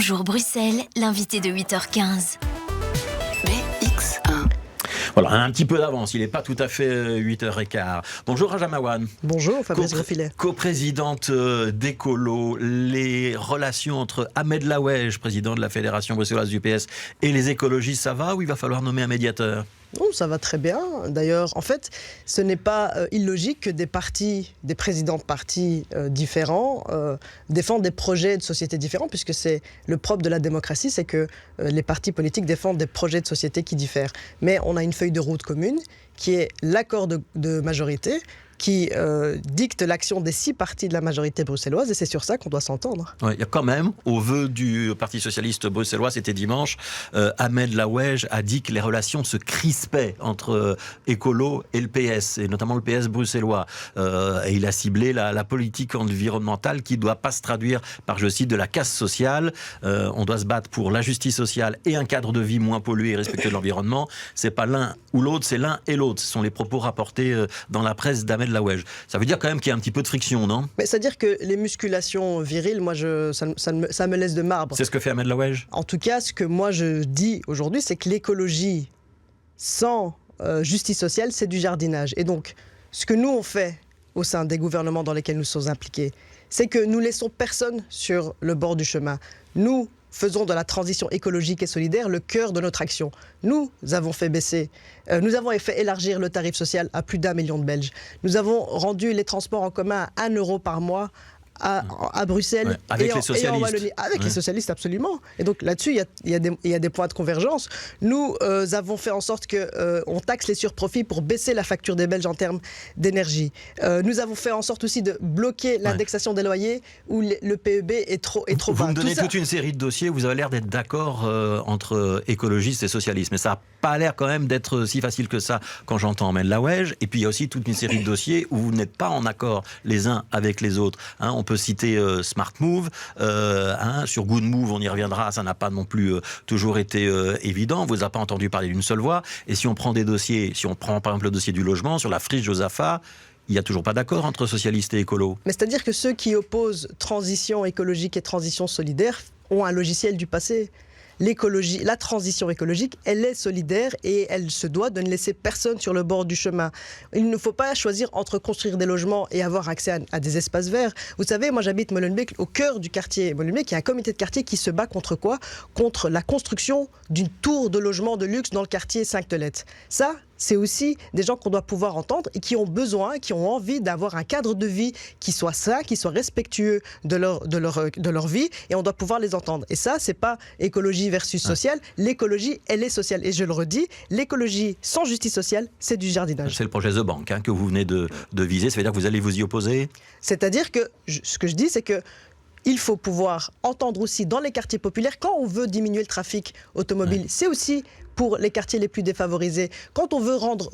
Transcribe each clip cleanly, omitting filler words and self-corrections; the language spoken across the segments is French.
Bonjour Bruxelles, l'invité de 8h15. BX1. Voilà, un petit peu d'avance, il n'est pas tout à fait 8h15. Bonjour Raja Mawan. Bonjour Fabrice Grosfilet. Coprésidente d'Ecolo, les relations entre Ahmed Laouej, président de la Fédération bruxelloise du PS, et les écologistes, ça va ou il va falloir nommer un médiateur ? Non, ça va très bien. D'ailleurs, en fait, ce n'est pas illogique que des présidents de partis différents défendent des projets de société différents, puisque c'est le propre de la démocratie, c'est que les partis politiques défendent des projets de société qui diffèrent. Mais on a une feuille de route commune qui est l'accord de majorité, qui dicte l'action des 6 partis de la majorité bruxelloise, et c'est sur ça qu'on doit s'entendre. Ouais, il y a quand même, au vœu du Parti socialiste bruxellois, c'était dimanche, Ahmed Laouej a dit que les relations se crispaient entre Écolo et le PS, et notamment le PS bruxellois. Et il a ciblé la politique environnementale qui ne doit pas se traduire par, je cite, de la casse sociale. On doit se battre pour la justice sociale et un cadre de vie moins pollué et respectueux de l'environnement. C'est pas l'un ou l'autre, c'est l'un et l'autre. Ce sont les propos rapportés dans la presse d'Ahmed Laouej. Ça veut dire quand même qu'il y a un petit peu de friction, non ? Mais c'est-à-dire que les musculations viriles, moi, ça me laisse de marbre. C'est ce que fait Ahmed Laouej ? En tout cas, ce que moi je dis aujourd'hui, c'est que l'écologie sans justice sociale, c'est du jardinage. Et donc, ce que nous on fait au sein des gouvernements dans lesquels nous sommes impliqués, c'est que nous laissons personne sur le bord du chemin. Nous faisons de la transition écologique et solidaire le cœur de notre action. Nous avons fait élargir le tarif social à plus d'1 million de Belges. Nous avons rendu les transports en commun à 1 € par mois à Bruxelles, ouais, avec et en Wallonie. Avec les socialistes, absolument. Et donc là-dessus, il y a des points de convergence. Nous avons fait en sorte qu'on taxe les surprofits pour baisser la facture des Belges en termes d'énergie. Nous avons fait en sorte aussi de bloquer l'indexation des loyers où le PEB est trop bas. Vous me donnez toute une série de dossiers, vous avez l'air d'être d'accord entre écologistes et socialistes, mais ça n'a pas l'air quand même d'être si facile que ça quand j'entends Ahmed Laouej. Et puis il y a aussi toute une série de dossiers où vous n'êtes pas en accord les uns avec les autres. On peut citer Smart Move, sur Good Move, on y reviendra, ça n'a pas non plus toujours été évident, on ne vous a pas entendu parler d'une seule voix. Et si on prend des dossiers, si on prend par exemple le dossier du logement, sur la friche Josaphat, il n'y a toujours pas d'accord entre socialistes et écolos. Mais c'est-à-dire que ceux qui opposent transition écologique et transition solidaire ont un logiciel du passé. L'écologie, la transition écologique, elle est solidaire et elle se doit de ne laisser personne sur le bord du chemin. Il ne faut pas choisir entre construire des logements et avoir accès à des espaces verts. Vous savez, moi j'habite Molenbeek, au cœur du quartier Molenbeek, il y a un comité de quartier qui se bat contre quoi ? Contre la construction d'une tour de logement de luxe dans le quartier Sainte-Tolette. Ça, c'est aussi des gens qu'on doit pouvoir entendre et qui ont besoin, qui ont envie d'avoir un cadre de vie qui soit sain, qui soit respectueux de leur vie, et on doit pouvoir les entendre. Et ça, c'est pas écologie versus sociale. L'écologie, elle est sociale. Et je le redis, l'écologie sans justice sociale, c'est du jardinage. C'est le projet The Bank que vous venez de viser. Ça veut dire que vous allez vous y opposer ? C'est-à-dire que ce que je dis, c'est que il faut pouvoir entendre aussi dans les quartiers populaires, quand on veut diminuer le trafic automobile, c'est aussi pour les quartiers les plus défavorisés. Quand on veut rendre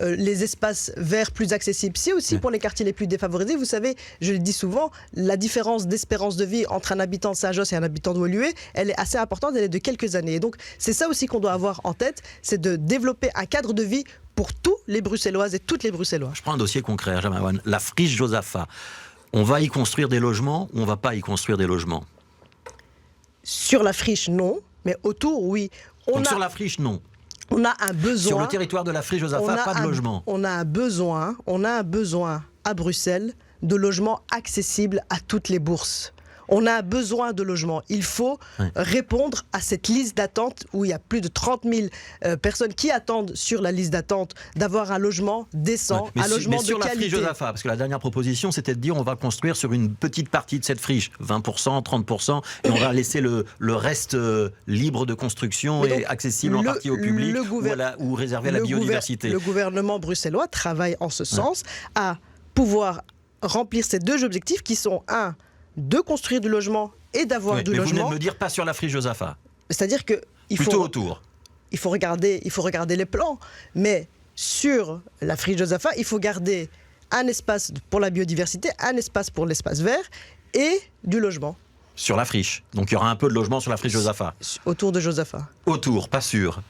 les espaces verts plus accessibles, c'est aussi pour les quartiers les plus défavorisés. Vous savez, je le dis souvent, la différence d'espérance de vie entre un habitant de Saint-Josse et un habitant de Woluwe, elle est assez importante, elle est de quelques années. Et donc, c'est ça aussi qu'on doit avoir en tête, c'est de développer un cadre de vie pour tous les Bruxelloises et toutes les Bruxellois. Je prends un dossier concret, Jamawan. La friche Josaphat. On va y construire des logements ou on ne va pas y construire des logements ? Sur la friche, non. Mais autour, oui. Sur la friche, non. On a un besoin. Sur le territoire de la friche Josaphat, pas de logement. On a un besoin à Bruxelles de logements accessibles à toutes les bourses. On a besoin de logements. Il faut répondre à cette liste d'attente où il y a plus de 30 000 personnes qui attendent sur la liste d'attente d'avoir un logement décent, un logement de qualité. Mais sur la friche Josaphat, parce que la dernière proposition, c'était de dire on va construire sur une petite partie de cette friche, 20%, 30%, et on va laisser le reste libre de construction et accessible en partie au public ou réservé à la biodiversité. Le gouvernement bruxellois travaille en ce sens à pouvoir remplir ces 2 objectifs qui sont de construire du logement et d'avoir du logement. Mais vous venez de me dire pas sur la friche Josaphat. C'est-à-dire que plutôt autour. Il faut regarder les plans, mais sur la friche Josaphat, il faut garder un espace pour la biodiversité, un espace pour l'espace vert et du logement. Sur la friche. Donc il y aura un peu de logement sur la friche Josaphat. Autour de Josaphat. Autour, pas sûr.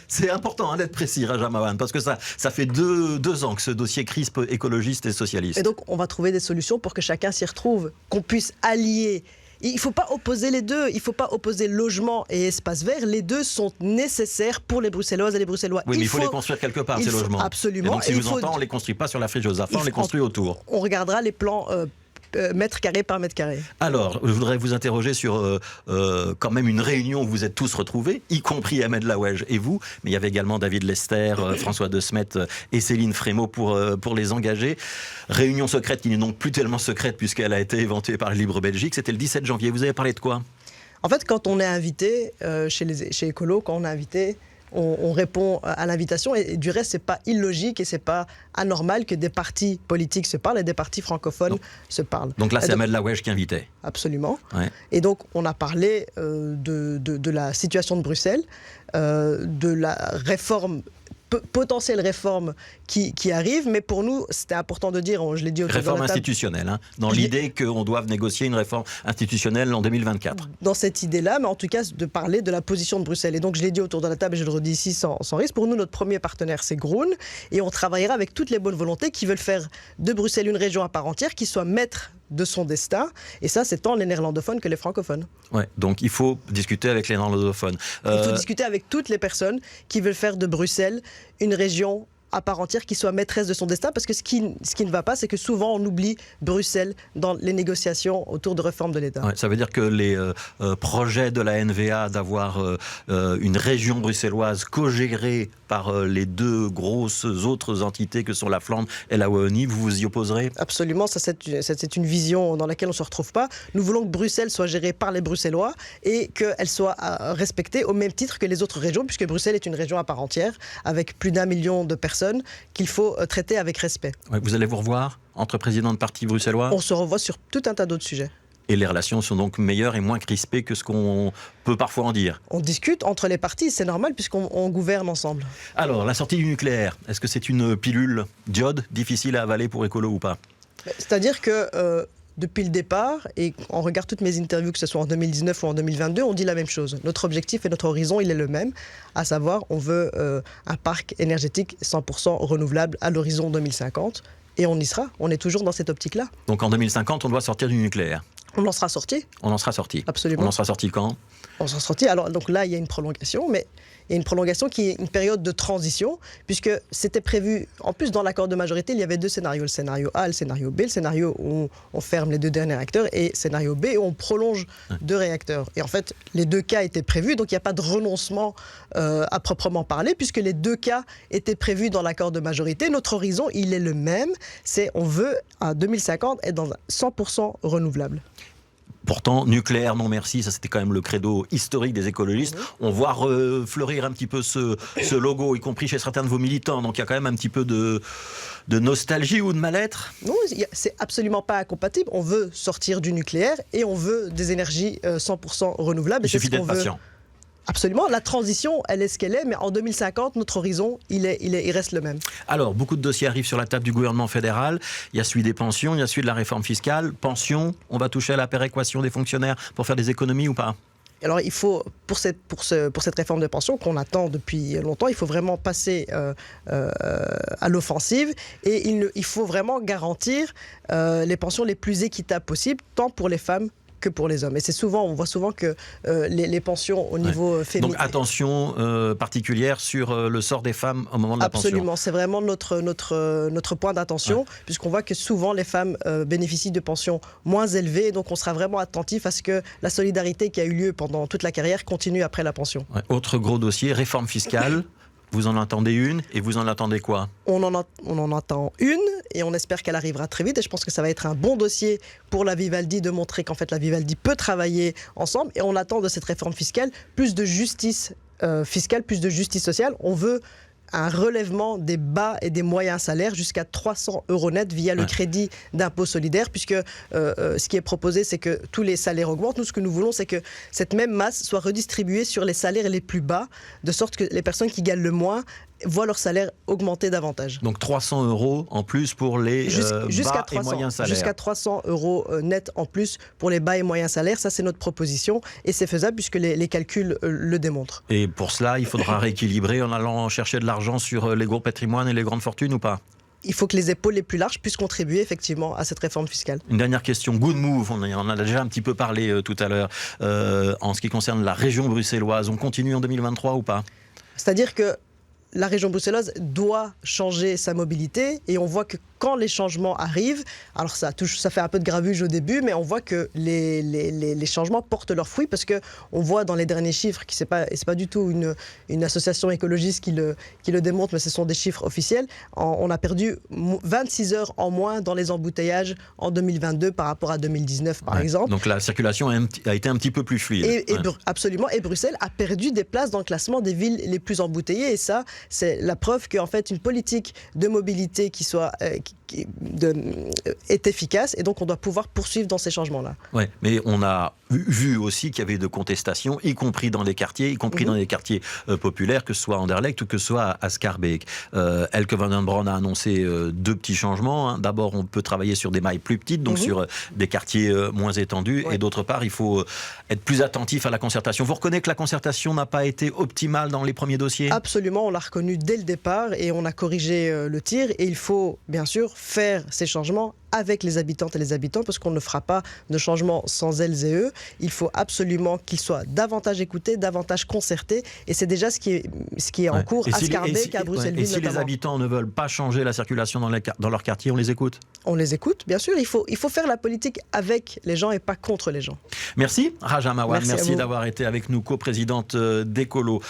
C'est important d'être précis, Raja Mawan, parce que ça fait deux ans que ce dossier crispe écologiste et socialiste. Et donc, on va trouver des solutions pour que chacun s'y retrouve, qu'on puisse allier Il ne faut pas opposer les deux. Il ne faut pas opposer logement et espace vert. Les deux sont nécessaires pour les Bruxelloises et les Bruxellois. Oui, mais il faut les construire quelque part, ces logements. Absolument. Et donc, si je vous entends, on ne les construit pas sur la friche Josaphat, on les construit autour. On regardera les plans mètre carré par mètre carré. Alors, je voudrais vous interroger sur quand même une réunion où vous êtes tous retrouvés, y compris Ahmed Laouej et vous, mais il y avait également David Lester, François De Smet et Céline Frémaux pour les engager. Réunion secrète qui n'est donc plus tellement secrète puisqu'elle a été éventuée par Libre Belgique. C'était le 17 janvier. Vous avez parlé de quoi ? En fait, quand on est invité chez Écolo, quand on est invité, on répond à l'invitation et du reste, c'est pas illogique et c'est pas anormal que des partis politiques se parlent et des partis francophones se parlent. Donc là, c'est Ahmed Laouej qui invitait. Absolument. Ouais. Et donc, on a parlé de la situation de Bruxelles, de la réforme potentielle réforme qui arrive, mais pour nous, c'était important de dire, je l'ai dit autour de la table... Réforme institutionnelle, hein, dans l'idée qu'on doive négocier une réforme institutionnelle en 2024. Dans cette idée-là, mais en tout cas, de parler de la position de Bruxelles. Et donc, je l'ai dit autour de la table, et je le redis ici sans risque, pour nous, notre premier partenaire, c'est Groen, et on travaillera avec toutes les bonnes volontés qui veulent faire de Bruxelles une région à part entière, qui soit maître de son destin, et ça, c'est tant les néerlandophones que les francophones. Ouais, donc il faut discuter avec les néerlandophones. Il faut discuter avec toutes les personnes qui veulent faire de Bruxelles une région à part entière qui soit maîtresse de son destin, parce que ce qui ne va pas, c'est que souvent on oublie Bruxelles dans les négociations autour de réforme de l'État. Ouais, ça veut dire que les projets de la NVA d'avoir une région bruxelloise co-gérée par les deux grosses autres entités que sont la Flandre et la Wallonie, vous vous y opposerez ? Absolument, ça c'est une vision dans laquelle on ne se retrouve pas. Nous voulons que Bruxelles soit gérée par les Bruxellois et qu'elle soit respectée au même titre que les autres régions, puisque Bruxelles est une région à part entière, avec plus d'1 million de personnes qu'il faut traiter avec respect. Ouais, vous allez vous revoir entre présidents de partis bruxellois ? On se revoit sur tout un tas d'autres sujets. Et les relations sont donc meilleures et moins crispées que ce qu'on peut parfois en dire. On discute entre les partis, c'est normal puisqu'on gouverne ensemble. Alors, la sortie du nucléaire, est-ce que c'est une pilule d'iode difficile à avaler pour Écolo ou pas ? C'est-à-dire que depuis le départ, et on regarde toutes mes interviews, que ce soit en 2019 ou en 2022, on dit la même chose. Notre objectif et notre horizon, il est le même, à savoir, on veut un parc énergétique 100% renouvelable à l'horizon 2050, et on y sera. On est toujours dans cette optique-là. Donc en 2050, on doit sortir du nucléaire. On en sera sorti. On en sera sorti. Absolument. On en sera sorti quand ? On s'en sortit. Alors, donc là, il y a une prolongation, mais il y a une prolongation qui est une période de transition, puisque c'était prévu, en plus dans l'accord de majorité, il y avait deux scénarios, le scénario A et le scénario B. Le scénario où on ferme les deux derniers réacteurs et scénario B où on prolonge 2 réacteurs. Et en fait, les 2 cas étaient prévus, donc il n'y a pas de renoncement à proprement parler, puisque les 2 cas étaient prévus dans l'accord de majorité. Notre horizon, il est le même, c'est on veut, à 2050, être dans un 100% renouvelable. Pourtant, nucléaire, non merci, ça c'était quand même le credo historique des écologistes. On voit fleurir un petit peu ce logo, y compris chez certains de vos militants. Donc il y a quand même un petit peu de nostalgie ou de mal-être ? Non, c'est absolument pas incompatible. On veut sortir du nucléaire et on veut des énergies 100% renouvelables. Il suffit d'être patient. Absolument, la transition, elle est ce qu'elle est, mais en 2050, notre horizon, il reste le même. Alors, beaucoup de dossiers arrivent sur la table du gouvernement fédéral. Il y a celui des pensions, il y a celui de la réforme fiscale. Pension, on va toucher à la péréquation des fonctionnaires pour faire des économies ou pas ? Alors, il faut, pour cette réforme de pension qu'on attend depuis longtemps, il faut vraiment passer à l'offensive et il faut vraiment garantir les pensions les plus équitables possibles, tant pour les femmes que pour les hommes. Et on voit souvent que les pensions au niveau féminin... Donc attention particulière sur le sort des femmes au moment de la pension. Absolument, c'est vraiment notre point d'attention, puisqu'on voit que souvent les femmes bénéficient de pensions moins élevées, donc on sera vraiment attentif à ce que la solidarité qui a eu lieu pendant toute la carrière continue après la pension. Ouais. Autre gros dossier, réforme fiscale. Vous en attendez une et vous en attendez quoi ? On en attend une et on espère qu'elle arrivera très vite et je pense que ça va être un bon dossier pour la Vivaldi de montrer qu'en fait la Vivaldi peut travailler ensemble et on attend de cette réforme fiscale plus de justice fiscale, plus de justice sociale. On veut un relèvement des bas et des moyens salaires jusqu'à 300 € net via le crédit d'impôt solidaire, puisque ce qui est proposé, c'est que tous les salaires augmentent. Nous, ce que nous voulons, c'est que cette même masse soit redistribuée sur les salaires les plus bas, de sorte que les personnes qui gagnent le moins voient leur salaire augmenter davantage. Donc 300 € en plus pour les bas et moyens salaires. Jusqu'à 300 € net en plus pour les bas et moyens salaires. Ça, c'est notre proposition et c'est faisable puisque les calculs le démontrent. Et pour cela, il faudra rééquilibrer en allant chercher de l'argent sur les gros patrimoines et les grandes fortunes ou pas ? il faut que les épaules les plus larges puissent contribuer effectivement à cette réforme fiscale. Une dernière question, good move, on en a déjà un petit peu parlé tout à l'heure, en ce qui concerne la région bruxelloise, on continue en 2023 ou pas ? C'est-à-dire que la région bruxelloise doit changer sa mobilité et on voit que quand les changements arrivent, alors ça fait un peu de grabuge au début, mais on voit que les changements portent leurs fruits parce qu'on voit dans les derniers chiffres, et ce n'est pas du tout une association écologiste qui le démontre, mais ce sont des chiffres officiels, on a perdu 26 heures en moins dans les embouteillages en 2022 par rapport à 2019 par exemple. Donc la circulation a été un petit peu plus fluide. Absolument, et Bruxelles a perdu des places dans le classement des villes les plus embouteillées et ça, c'est la preuve qu'en fait une politique de mobilité qui soit est efficace et donc on doit pouvoir poursuivre dans ces changements-là. Oui, mais on a vu aussi qu'il y avait de contestations, y compris dans les quartiers, dans les quartiers populaires, que ce soit à Anderlecht ou que ce soit à Schaerbeek. Elke van den Brand a annoncé 2 petits changements. Hein. D'abord, on peut travailler sur des mailles plus petites, donc sur des quartiers moins étendus. Et d'autre part, il faut être plus attentif à la concertation. Vous reconnaissez que la concertation n'a pas été optimale dans les premiers dossiers ? Absolument, on l'a reconnu dès le départ et on a corrigé le tir. Et il faut bien sûr faire ces changements avec les habitantes et les habitants parce qu'on ne fera pas de changement sans elles et eux. Il faut absolument qu'ils soient davantage écoutés, davantage concertés et c'est déjà ce qui est en cours à Schaerbeek, à Bruxelles-Ville Et si notamment. les habitants ne veulent pas changer la circulation dans leur quartier, on les écoute ? On les écoute, bien sûr. Il faut faire la politique avec les gens et pas contre les gens. Merci Raja Mawan, merci à vous. d'avoir été avec nous, coprésidente d'Ecolo.